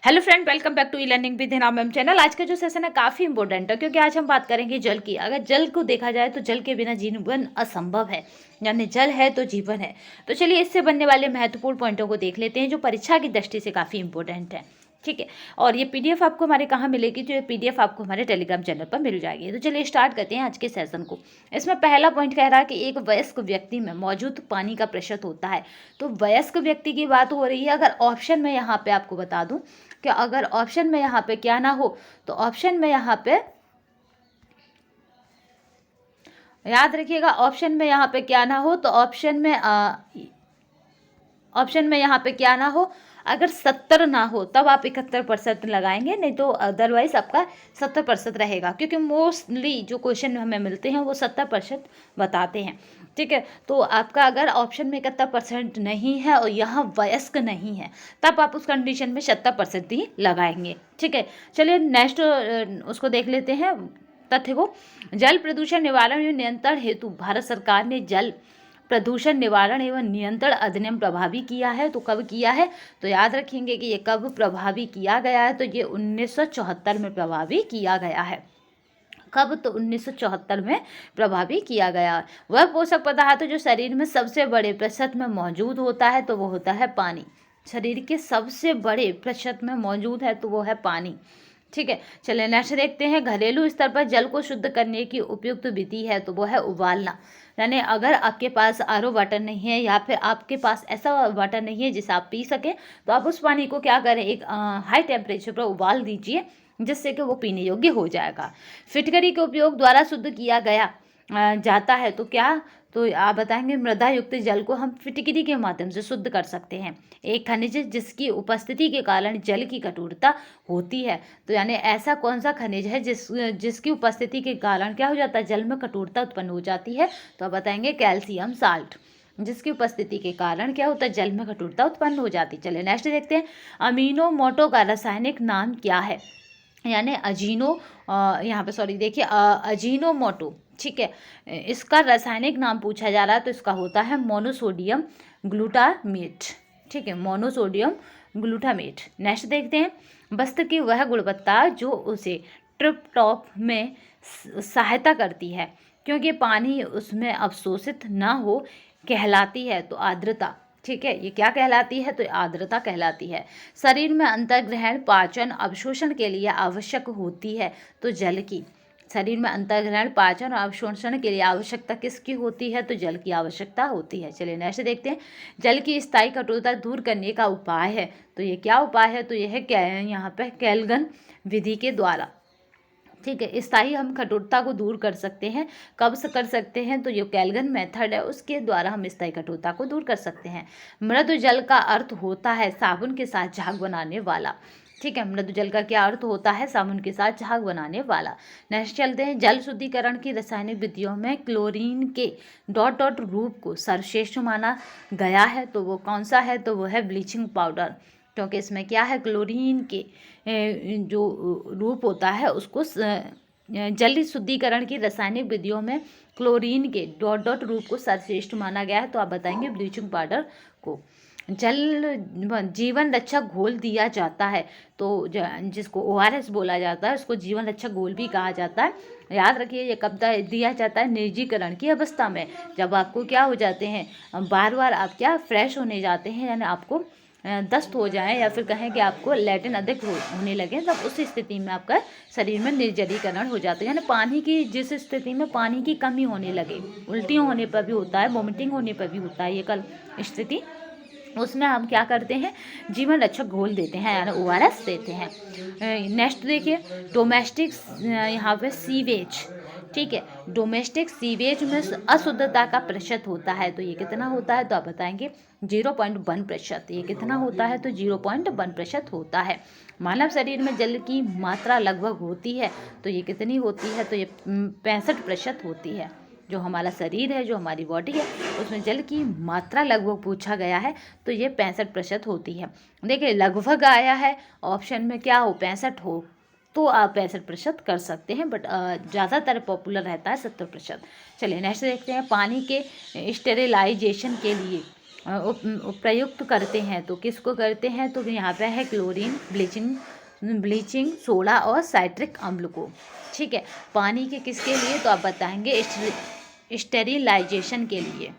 Hello friend, welcome back to e learning with नाम ma'am channel. आज का जो सेशन है काफ़ी इंपॉर्टेंट है क्योंकि आज हम बात करेंगे जल की। अगर जल को देखा जाए तो जल के बिना जीवन असंभव है, यानी जल है तो जीवन है। तो चलिए इससे बनने वाले महत्वपूर्ण पॉइंटों को देख लेते हैं जो परीक्षा की दृष्टि से काफ़ी इंपॉर्टेंट है। ठीक है, और ये पीडीएफ आपको हमारे कहाँ मिलेगी? जो ये पीडीएफ आपको हमारे टेलीग्राम चैनल पर मिल जाएगी। तो चलिए स्टार्ट करते हैं आज के सेशन को। इसमें पहला पॉइंट कह रहा है कि एक वयस्क व्यक्ति में मौजूद पानी का प्रतिशत होता है। तो वयस्क व्यक्ति की बात हो रही है। अगर ऑप्शन में यहाँ पे आपको बता दूं कि अगर ऑप्शन में यहाँ पे क्या ना हो, तो ऑप्शन में यहाँ पे याद रखिएगा, ऑप्शन में यहाँ पे क्या ना हो, तो ऑप्शन में यहाँ पे क्या ना हो, अगर 70 ना हो तब आप 71% लगाएंगे, नहीं तो अदरवाइज आपका 70% रहेगा, क्योंकि मोस्टली जो क्वेश्चन हमें मिलते हैं वो 70% बताते हैं। ठीक है, तो आपका अगर ऑप्शन में 71% नहीं है और यहाँ वयस्क नहीं है तब आप उस कंडीशन में 70% ही लगाएंगे। ठीक है, चलिए नेक्स्ट उसको देख लेते हैं तथ्य को। जल प्रदूषण निवारण एवं नियंत्रण हेतु भारत सरकार ने जल प्रदूषण निवारण एवं नियंत्रण अधिनियम प्रभावी किया है। तो कब किया है? तो याद रखेंगे कि ये कब प्रभावी किया गया है, तो ये 1974 में प्रभावी किया गया है। कब? तो 1974 में प्रभावी किया गया। वह पोषक पदार्थ जो शरीर में सबसे बड़े प्रतिशत में मौजूद होता है तो वो होता है पानी। शरीर के सबसे बड़े प्रतिशत में मौजूद है तो वो है पानी। ठीक है, चलिए नेक्स्ट देखते हैं। घरेलू स्तर पर जल को शुद्ध करने की उपयुक्त विधि है तो वो है उबालना। यानी अगर आपके पास आरओ वाटर नहीं है या फिर आपके पास ऐसा वाटर नहीं है जिसे आप पी सकें, तो आप उस पानी को क्या करें, एक हाई टेम्परेचर पर उबाल दीजिए, जिससे कि वो पीने योग्य हो जाएगा। फिटकरी के उपयोग द्वारा शुद्ध किया गया जाता है तो क्या? तो आप बताएंगे मृदा युक्त जल को हम फिटकरी के माध्यम से शुद्ध कर सकते हैं। एक खनिज जिसकी उपस्थिति के कारण जल की कठोरता होती है। तो यानी ऐसा कौन सा खनिज है जिसकी उपस्थिति के कारण क्या हो जाता है, जल में कठोरता उत्पन्न हो जाती है? तो आप बताएंगे कैल्शियम साल्ट, जिसकी उपस्थिति के कारण क्या होता है, जल में कठोरता उत्पन्न हो जाती है। चलिए नेक्स्ट देखते हैं। अमीनो मोटो का रासायनिक नाम क्या है? यानी यहाँ पे सॉरी देखिए, अजीनोमोटो। ठीक है, इसका रासायनिक नाम पूछा जा रहा है तो इसका होता है मोनोसोडियम ग्लूटामेट। ठीक है, मोनोसोडियम ग्लूटामेट। नेक्स्ट देखते हैं। वस्तु की वह गुणवत्ता जो उसे ट्रिप टॉप में सहायता करती है क्योंकि पानी उसमें अवशोषित ना हो कहलाती है तो आर्द्रता। ठीक है, ये क्या कहलाती है? तो आर्द्रता कहलाती है। शरीर में अंतर्ग्रहण पाचन अवशोषण के लिए आवश्यक होती है तो जल की। शरीर में अंतर्ग्रहण पाचन और अवशोषण के लिए आवश्यकता किसकी होती है? तो जल की आवश्यकता होती है। चलिए नेक्स्ट देखते हैं। जल की स्थायी कठोरता दूर करने का उपाय है तो ये क्या उपाय है? तो यह है यहाँ पे केल्विन विधि के द्वारा। ठीक है, स्थायी हम कठोरता को दूर कर सकते हैं। कब से कर सकते हैं? तो ये केल्विन मेथड है, उसके द्वारा हम स्थायी कठोरता को दूर कर सकते हैं। मृदु जल का अर्थ होता है साबुन के साथ झाग बनाने वाला। ठीक है, मृदु जल का क्या अर्थ होता है? साबुन के साथ झाग बनाने वाला। नेक्स्ट चलते हैं। जल शुद्धिकरण की रासायनिक विधियों में क्लोरीन के डॉट डॉट रूप को सर्वश्रेष्ठ माना गया है तो वो कौन सा है? तो वो है ब्लीचिंग पाउडर, क्योंकि इसमें क्या है, क्लोरीन के जो रूप होता है उसको जल शुद्धिकरण की रासायनिक विधियों में क्लोरीन के डॉट डॉट रूप को सर्वश्रेष्ठ माना गया है तो आप बताएंगे ब्लीचिंग पाउडर को। जल जीवन रक्षक घोल दिया जाता है तो जिसको ORS बोला जाता है उसको जीवन रक्षक घोल भी कहा जाता है। याद रखिए, ये कब दिया जाता है? निर्जीकरण की अवस्था में, जब आपको क्या हो जाते हैं, बार बार आप क्या फ्रेश होने जाते हैं, यानी आपको दस्त हो जाए या फिर कहें कि आपको लैटिन अधिक होने लगे, तब उस स्थिति में आपका शरीर में निर्जलीकरण हो जाता है। यानी पानी की जिस स्थिति में पानी की कमी होने लगे, उल्टियों होने पर भी होता है, वोमिटिंग होने पर भी होता है ये कल स्थिति, उसमें हम क्या करते हैं, जीवन रक्षक घोल देते हैं यानी ORS देते हैं। नेक्स्ट देखिए। डोमेस्टिक यहाँ पे सीवेज। ठीक है, डोमेस्टिक सीवेज में अशुद्धता का प्रतिशत होता है तो ये कितना होता है? तो आप बताएंगे 0.1%। ये कितना होता है? तो 0.1% होता है। मानव शरीर में जल की मात्रा लगभग होती है तो ये कितनी होती है? तो ये 65% होती है। जो हमारा शरीर है, जो हमारी बॉडी है, उसमें जल की मात्रा लगभग पूछा गया है तो ये 65% होती है। देखिए लगभग आया है, ऑप्शन में क्या हो, 65 हो तो आप 65% कर सकते हैं, बट ज़्यादातर पॉपुलर रहता है 70%। चलिए नेक्स्ट देखते हैं। पानी के स्टेरिलाइजेशन के लिए प्रयुक्त करते हैं तो किसको करते हैं, तो यहाँ पे है क्लोरीन, ब्लीचिंग सोडा और साइट्रिक अम्ल को। ठीक है, पानी के किसके लिए, तो आप बताएंगे स्टेरिलाइजेशन के लिए।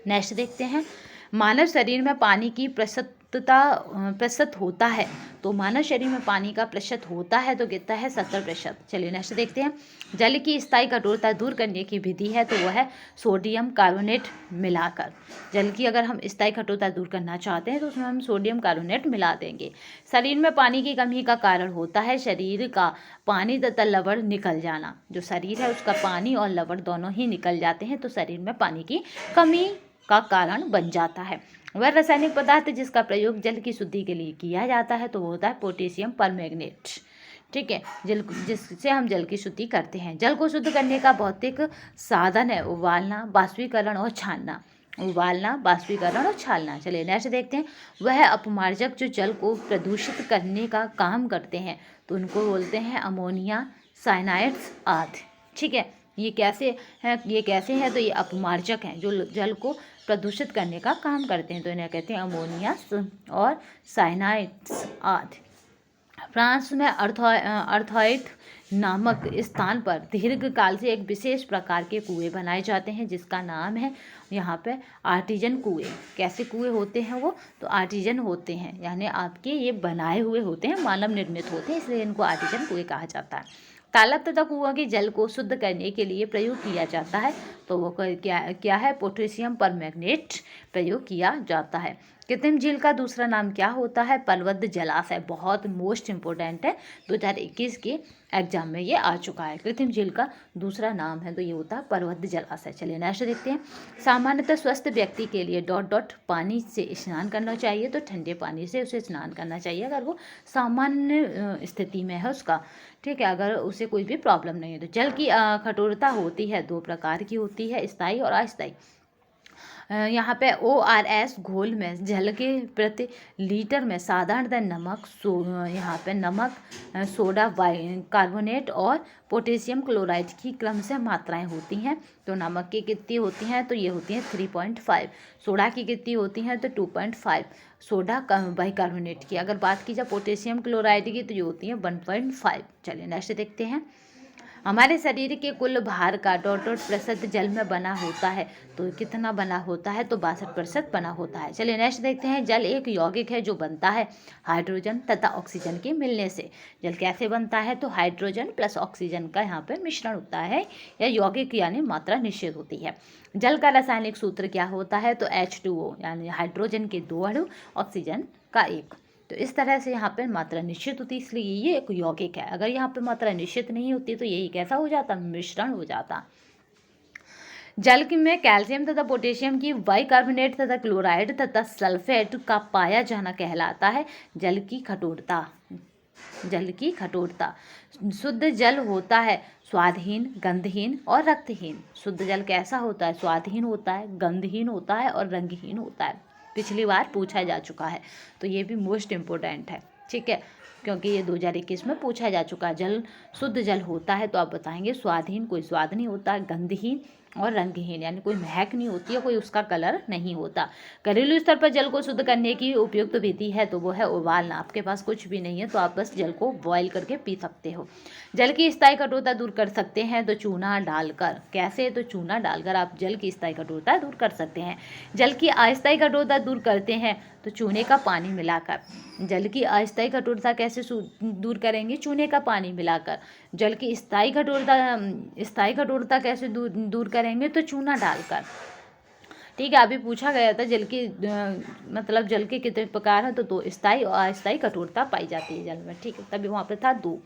नेक्स्ट देखते हैं, मानव शरीर में पानी की प्रतिशत होता है, तो मानव शरीर में पानी का प्रतिशत होता है तो कितना है 70%। चलिए नेक्स्ट देखते हैं, जल की स्थायी कठोरता दूर करने की विधि है तो वह है सोडियम कार्बोनेट मिलाकर। जल की अगर हम स्थायी कठोरता दूर करना चाहते हैं तो उसमें हम सोडियम कार्बोनेट मिला देंगे। शरीर में पानी की कमी का कारण होता है शरीर का पानी तथा लवण निकल जाना। जो शरीर है उसका पानी और लवण दोनों ही निकल जाते हैं तो शरीर में पानी की कमी का कारण बन जाता है। वह रासायनिक पदार्थ जिसका प्रयोग जल की शुद्धि के लिए किया जाता है तो वो होता है पोटेशियम परमैंगनेट। ठीक है, जिससे हम जल की शुद्धि करते हैं। जल को शुद्ध करने का भौतिक साधन है उबालना, बाष्पीकरण और छानना। उबालना, बाष्पीकरण और छानना। चलिए नेक्स्ट देखते हैं, वह अपमार्जक जो जल को प्रदूषित करने का काम करते हैं तो उनको बोलते हैं अमोनिया, साइनाइड्स आदि। ठीक है, ये कैसे हैं, तो ये अपमार्जक हैं जो जल को प्रदूषित करने का काम करते हैं तो इन्हें कहते हैं अमोनिया और साइनाइड्स आदि। फ्रांस में अर्थॉइट नामक स्थान पर दीर्घकाल से एक विशेष प्रकार के कुएं बनाए जाते हैं जिसका नाम है यहाँ पे आर्टिजन कुएं। कैसे कुएं होते हैं वो, तो आर्टिजन होते हैं, यानी आपके ये बनाए हुए होते हैं, मानव निर्मित होते हैं, इसलिए इनको आर्टिजन कुएं कहा जाता है। तालाब तथा कुआं के जल को शुद्ध करने के लिए प्रयोग किया जाता है तो वो क्या है, पोटेशियम परमैंगनेट प्रयोग किया जाता है। कृत्रिम झील का दूसरा नाम क्या होता है, पलवद्ध जलाशय। बहुत मोस्ट इंपॉर्टेंट है, 2021 के एग्जाम में ये आ चुका है। कृत्रिम झील का दूसरा नाम है तो ये होता है पलवद्ध जलाशय। चलिए नेक्स्ट देखते हैं, सामान्यतः स्वस्थ व्यक्ति के लिए पानी से स्नान करना चाहिए, तो ठंडे पानी से उसे स्नान करना चाहिए अगर वो सामान्य स्थिति में है उसका। ठीक है, अगर उसे कोई भी प्रॉब्लम नहीं है तो। जल की कठोरता होती है 2 प्रकार की होती है, स्थायी और अस्थायी। यहाँ पे ORS घोल में जल के प्रति लीटर में साधारणतः यहाँ पे नमक, सोडा कार्बोनेट और पोटेशियम क्लोराइड की क्रम से मात्राएं होती हैं। तो नमक की कितनी होती हैं, तो ये होती हैं 3.5, सोडा की कितनी होती हैं तो 2.5, सोडा बाइकार्बोनेट की। अगर बात की जाए पोटेशियम क्लोराइड की तो ये होती है 1.5। चलिए नेक्स्ट देखते हैं, हमारे शरीर के कुल भार का 2% जल में बना होता है, तो कितना बना होता है, तो 62% बना होता है। चलिए नेक्स्ट देखते हैं, जल एक यौगिक है जो बनता है हाइड्रोजन तथा ऑक्सीजन के मिलने से। जल कैसे बनता है, तो हाइड्रोजन प्लस ऑक्सीजन का यहाँ पर मिश्रण होता है, या यौगिक यानी मात्रा निश्चित होती है। जल का रासायनिक सूत्र क्या होता है, तो H2O यानी हाइड्रोजन के 2 अणु, ऑक्सीजन का 1। तो इस तरह से यहाँ पर मात्रा निश्चित होती है, इसलिए ये एक यौगिक है। अगर यहाँ पे मात्रा निश्चित नहीं होती तो यही कैसा हो जाता, मिश्रण हो जाता। जल में कैल्शियम तथा पोटेशियम की बाइकार्बोनेट तथा क्लोराइड तथा सल्फेट का पाया जाना कहलाता है जल की कठोरता। शुद्ध जल होता है स्वादहीन, गंधहीन और रक्तहीन। शुद्ध जल कैसा होता है, स्वादहीन होता है, गंधहीन होता है और रंगहीन होता है। पिछली बार पूछा जा चुका है तो ये भी मोस्ट इम्पोर्टेंट है। ठीक है, क्योंकि ये 2021 में पूछा जा चुका है। जल शुद्ध जल होता है तो आप बताएंगे स्वादहीन, कोई स्वाद नहीं होता, गंधहीन और रंगहीन यानी कोई महक नहीं होती है, कोई उसका कलर नहीं होता। घरेलू स्तर पर जल को शुद्ध करने की उपयुक्त विधि है तो वो है उबालना। आपके पास कुछ भी नहीं है तो आप बस जल को बॉयल करके पी सकते हो। जल की स्थायी कठोरता दूर कर सकते हैं तो चूना डालकर। कैसे, तो चूना डालकर आप जल की स्थायी कठोरता दूर कर सकते हैं। जल की अस्थायी कठोरता दूर करते हैं तो चूने का पानी मिलाकर। जल की अस्थायी कठोरता कैसे दूर करेंगे, चूने का पानी मिलाकर। जल की स्थायी कठोरता कैसे दूर करेंगे, तो चूना डालकर। ठीक है, अभी पूछा गया था जल की मतलब जल के कितने प्रकार हैं, तो 2 स्थायी और अस्थायी कठोरता पाई जाती है जल में। ठीक है, तभी वहाँ पर था 2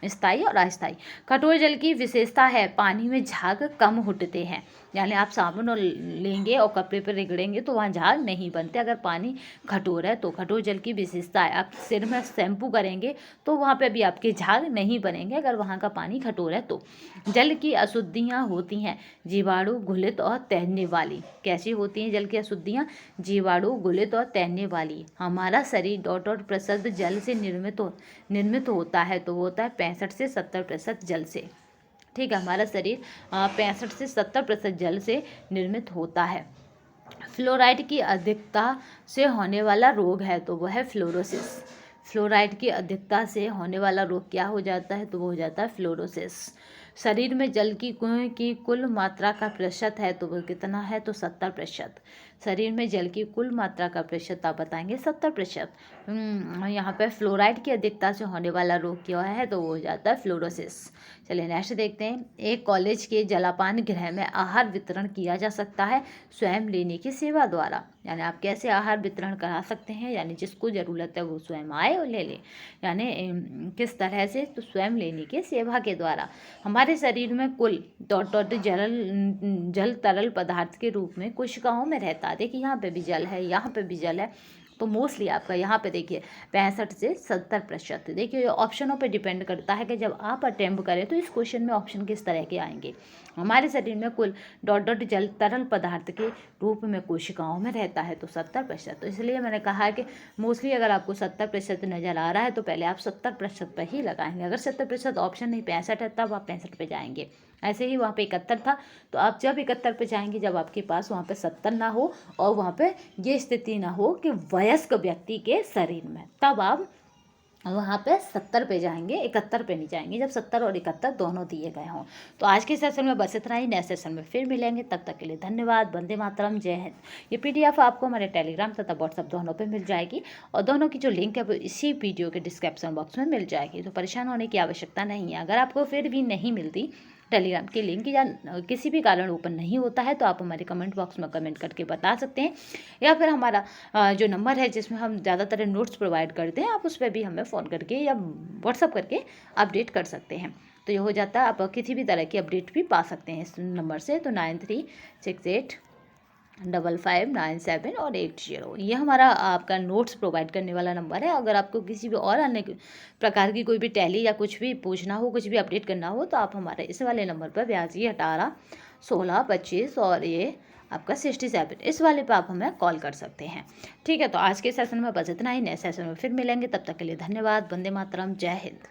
स्थायी और अस्थायी। कठोर जल की विशेषता है पानी में झाग कम उठते हैं, यानी आप साबुन और लेंगे और कपड़े पर रगड़ेंगे तो वहाँ झाग नहीं बनते। अगर पानी कठोर है तो कठोर जल की विशेषता है, आप सिर में शैम्पू करेंगे तो वहाँ पे भी आपके झाग नहीं बनेंगे अगर वहाँ का पानी कठोर है तो। जल की अशुद्धियाँ होती हैं जीवाणु, घुलित और तैरने वाली। कैसी होती हैं जल की अशुद्धियाँ, जीवाणु, घुलित और तैरने वाली। हमारा शरीर 2% जल से निर्मित होता है तो वो होता है 65 से 70% जल से। ठीक है, हमारा शरीर 65 से 70% जल से निर्मित होता है। फ्लोराइड की अधिकता से होने वाला रोग है तो वो है फ्लोरोसिस। फ्लोराइड की अधिकता से होने वाला रोग क्या हो जाता है तो वो हो जाता है फ्लोरोसिस। शरीर में जल की कुल मात्रा का प्रतिशत है तो वो कितना है तो 70%। शरीर में जल की कुल मात्रा का प्रतिशत आप बताएंगे 70%। यहाँ पे फ्लोराइड की अधिकता से होने वाला रोग क्या है तो वो हो जाता है फ्लोरोसिस। चलिए नेक्स्ट देखते हैं। एक कॉलेज के जलापान गृह में आहार वितरण किया जा सकता है स्वयं लेने की सेवा द्वारा। यानी आप कैसे आहार वितरण करा सकते हैं, यानी जिसको ज़रूरत है वो स्वयं आए और ले ले। यानी किस तरह से तो स्वयं लेने की सेवा के द्वारा। हमारे शरीर में कुल डॉट जल तरल पदार्थ के रूप में कोशिकाओं में रहता है। देखिए यहाँ पे भी जल है, यहाँ पे भी जल है, तो मोस्टली आपका यहाँ पे देखिए 65 से 70%। देखिए ऑप्शनों पे डिपेंड करता है कि जब आप अटेम्प्ट करें तो इस क्वेश्चन में ऑप्शन किस तरह के आएंगे। हमारे शरीर में कुल डॉट जल तरल पदार्थ के रूप में कोशिकाओं में रहता है तो 70%। तो इसलिए मैंने कहा है कि मोस्टली अगर आपको 70% नज़र आ रहा है तो पहले आप 70% पर ही लगाएंगे। अगर 70% ऑप्शन नहीं 65 है तब आप 65 पे जाएंगे। ऐसे ही वहाँ पे 71 था तो आप जब 71 पे जाएंगे जब आपके पास वहाँ पे 70 ना हो और वहाँ पे ये स्थिति ना हो कि वयस्क व्यक्ति के शरीर में, तब आप वहाँ पे 70 पे जाएंगे, 71 पे नहीं जाएंगे जब 70 और 71 दोनों दिए गए हों। तो आज के सेशन में बस इतना ही। नेक्स्ट सेशन में फिर मिलेंगे, तब तक के लिए धन्यवाद। वंदे मातरम, जय हिंद। ये PDF आपको हमारे टेलीग्राम तथा व्हाट्सएप दोनों पे मिल जाएगी और दोनों की जो लिंक है वो इसी वीडियो के डिस्क्रिप्शन बॉक्स में मिल जाएगी। तो परेशान होने की आवश्यकता नहीं है। अगर आपको फिर भी नहीं मिलती टेलीग्राम की लिंक या किसी भी कारण ओपन नहीं होता है तो आप हमारे कमेंट बॉक्स में कमेंट करके बता सकते हैं, या फिर हमारा जो नंबर है जिसमें हम ज़्यादातर नोट्स प्रोवाइड करते हैं आप उस पर भी हमें फ़ोन करके या व्हाट्सअप करके अपडेट कर सकते हैं। तो ये हो जाता है, आप किसी भी तरह की अपडेट भी पा सकते हैं इस नंबर से। तो 93685597 और 80 ये हमारा आपका नोट्स प्रोवाइड करने वाला नंबर है। अगर आपको किसी भी और अन्य प्रकार की कोई भी टैली या कुछ भी पूछना हो, कुछ भी अपडेट करना हो तो आप हमारे इस वाले नंबर पर 82 18 16 25 और ये आपका 67 इस वाले पे आप हमें कॉल कर सकते हैं। ठीक है, तो आज के सेशन में बस इतना ही। नए सेशन में फिर मिलेंगे, तब तक के लिए धन्यवाद। वंदे मातरम, जय हिंद।